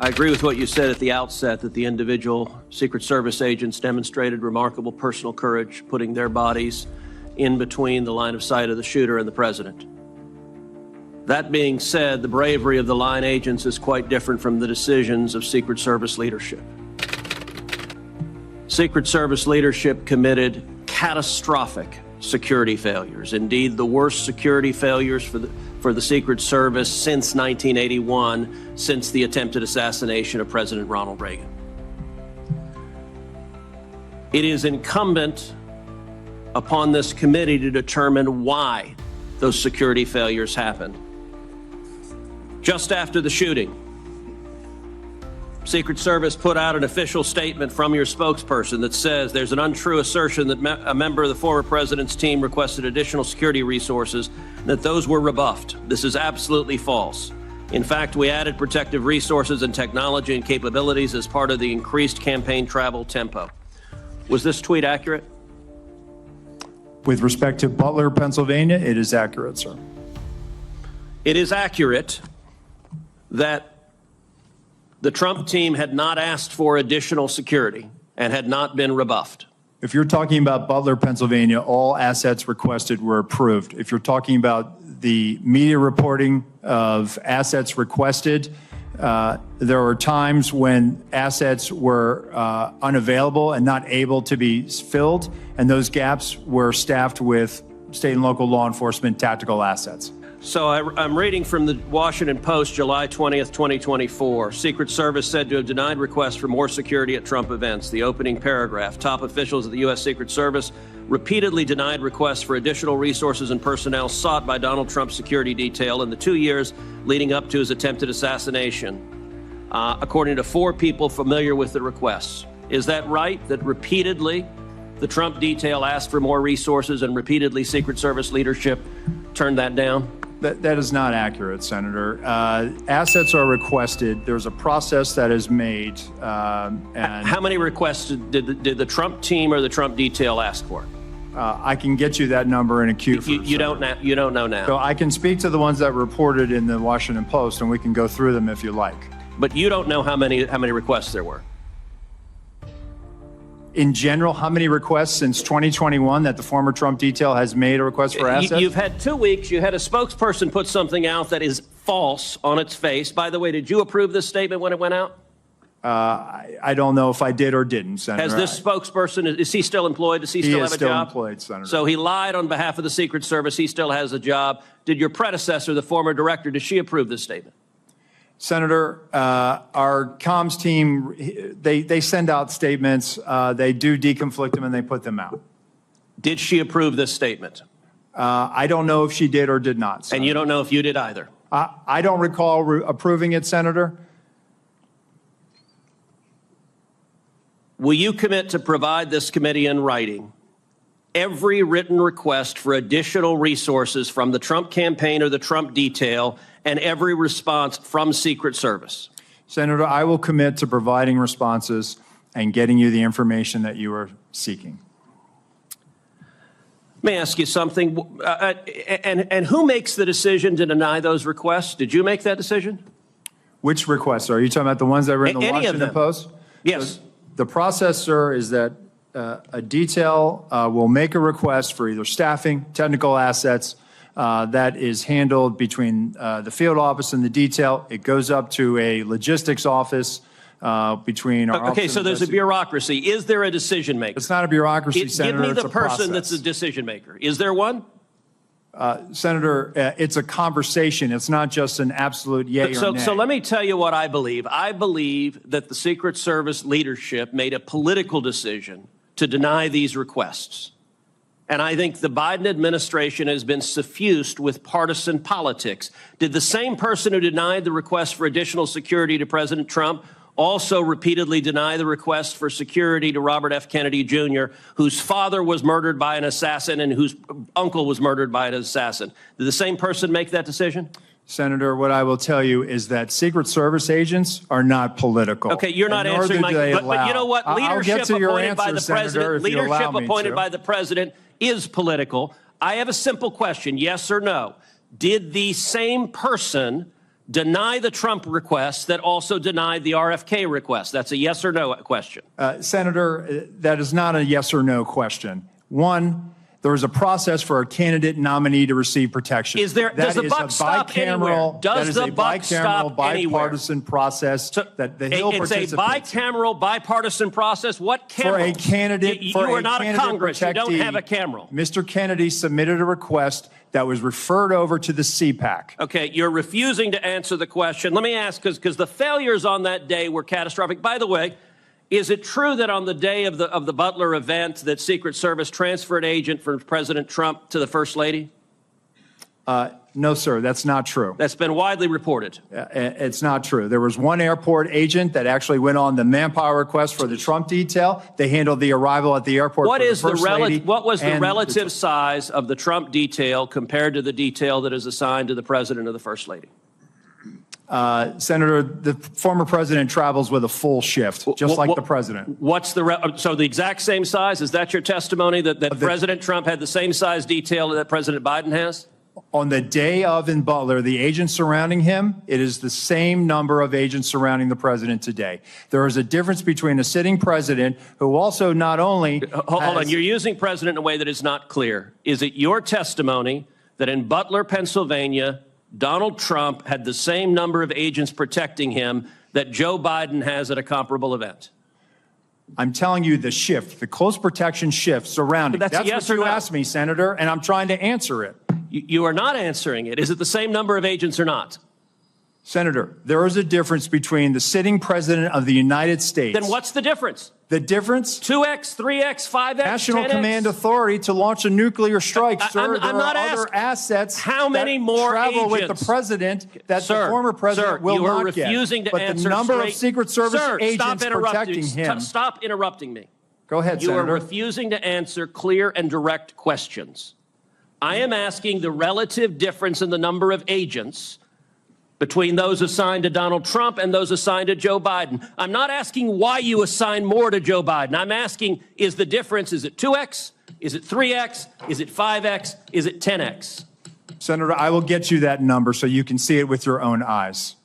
I agree with what you said at the outset, that the individual Secret Service agents demonstrated remarkable personal courage, putting their bodies in between the line of sight of the shooter and the president. That being said, the bravery of the line agents is quite different from the decisions of Secret Service leadership. Secret Service leadership committed catastrophic security failures, indeed the worst security failures for the Secret Service since 1981, since the attempted assassination of President Ronald Reagan. It is incumbent upon this committee to determine why those security failures happened. Just after the shooting, Secret Service put out an official statement from your spokesperson that says there's an untrue assertion that a member of the former president's team requested additional security resources, and that those were rebuffed. This is absolutely false. In fact, we added protective resources and technology and capabilities as part of the increased campaign travel tempo. Was this tweet accurate? With respect to Butler, Pennsylvania, it is accurate, sir. It is accurate that the Trump team had not asked for additional security and had not been rebuffed. If you're talking about Butler, Pennsylvania, all assets requested were approved. If you're talking about the media reporting of assets requested, there were times when assets were unavailable and not able to be filled, and those gaps were staffed with state and local law enforcement tactical assets. So I'm reading from the Washington Post, July 20th, 2024. Secret Service said to have denied requests for more security at Trump events. The opening paragraph, top officials of the U.S. Secret Service repeatedly denied requests for additional resources and personnel sought by Donald Trump's security detail in the 2 years leading up to his attempted assassination, according to 4 people familiar with the requests. Is that right, that repeatedly the Trump detail asked for more resources and repeatedly Secret Service leadership turned that down? That is not accurate, Senator. Assets are requested. There's a process that is made. And how many requests did the Trump team or the Trump detail ask for? I can get you that number in a queue. You don't know now. So I can speak to the ones that reported in the Washington Post, and we can go through them if you like. But you don't know how many requests there were. In general, how many requests since 2021 that the former Trump detail has made a request for assets? You've had 2 weeks. You had a spokesperson put something out that is false on its face. By the way, did you approve this statement when it went out? I don't know if I did or didn't, Senator. Has this spokesperson, is he still employed? Does he still have a job? He is still employed, Senator. So he lied on behalf of the Secret Service. He still has a job. Did your predecessor, the former director, did she approve this statement? Senator, our comms team, they send out statements, they do deconflict them, and they put them out. Did she approve this statement? I don't know if she did or did not, Senator. And you don't know if you did either? I don't recall approving it, Senator. Will you commit to provide this committee in writing every written request for additional resources from the Trump campaign or the Trump detail and every response from Secret Service? Senator, I will commit to providing responses and getting you the information that you are seeking. Let me ask you something. And who makes the decision to deny those requests? Did you make that decision? Which requests? Are you talking about the ones that were in the Washington Post? Yes. So the process, sir, is that a detail will make a request for either staffing, technical assets, that is handled between the field office and the detail. It goes up to a logistics office between our Okay, so there's a bureaucracy. Is there a decision maker? It's not a bureaucracy, Senator. Give me the it's a person process. that's a decision maker. Is there one? Senator, it's a conversation. It's not just an absolute yay or nay. So let me tell you what I believe. I believe that the Secret Service leadership made a political decision to deny these requests. And I think the Biden administration has been suffused with partisan politics. Did the same person who denied the request for additional security to President Trump also repeatedly deny the request for security to Robert F. Kennedy Jr., whose father was murdered by an assassin and whose uncle was murdered by an assassin? Did the same person make that decision? Senator, what I will tell you is that Secret Service agents are not political. Okay, you're not answering my question. But you know what? Leadership appointed by the president, leadership appointed by the president is political. I have a simple question, yes or no. Did the same person deny the Trump request that also denied the RFK request? That's a yes or no question. Senator, that is not a yes or no question. One, there is a process for a candidate nominee to receive protection. Does the buck stop anywhere? Does the buck stop anywhere? Bipartisan process that the Hill participates in. It's a bicameral, bipartisan process. What camera? For a candidate, you are not a Congress. You don't have a camera. Mr. Kennedy submitted a request that was referred over to the CPAC. Okay, you're refusing to answer the question. Let me ask, because the failures on that day were catastrophic. By the way, is it true that on the day of the Butler event that Secret Service transferred agent from President Trump to the First Lady? No, sir, that's not true. That's been widely reported. It's not true. There was one airport agent that actually went on the manpower request for the Trump detail. They handled the arrival at the airport for the First Lady. What was the relative size of the Trump detail compared to the detail that is assigned to the President or the First Lady? Senator, the former president travels with a full shift, just like the president. What's so the exact same size? Is that your testimony that President Trump had the same size detail that President Biden has? On the day of in Butler, the agents surrounding him, it is the same number of agents surrounding the president today. There is a difference between a sitting president who also not only Hold on, you're using president in a way that is not clear. Is it your testimony that in Butler, Pennsylvania, Donald Trump had the same number of agents protecting him that Joe Biden has at a comparable event? I'm telling you the shift, the close protection shift surrounding. That's yes what you or no? asked me, Senator, and I'm trying to answer it. You are not answering it. Is it the same number of agents or not? Senator, there is a difference between the sitting president of the United States. Then what's the difference? The difference? 2x, 3x, 5x, National 10x? Command Authority to launch a nuclear strike, sir. I'm not other assets how many more travel agents? with the president that Sir, the former president will you are not get. refusing to but answer the number straight. of Secret Service agents protecting him. Stop interrupting me. Go ahead, You Senator. are refusing to answer clear and direct questions. I am asking the relative difference in the number of agents between those assigned to Donald Trump and those assigned to Joe Biden. I'm not asking why you assign more to Joe Biden. I'm asking, is the difference, is it 2x? Is it 3x? Is it 5x? Is it 10x? Senator, I will get you that number so you can see it with your own eyes.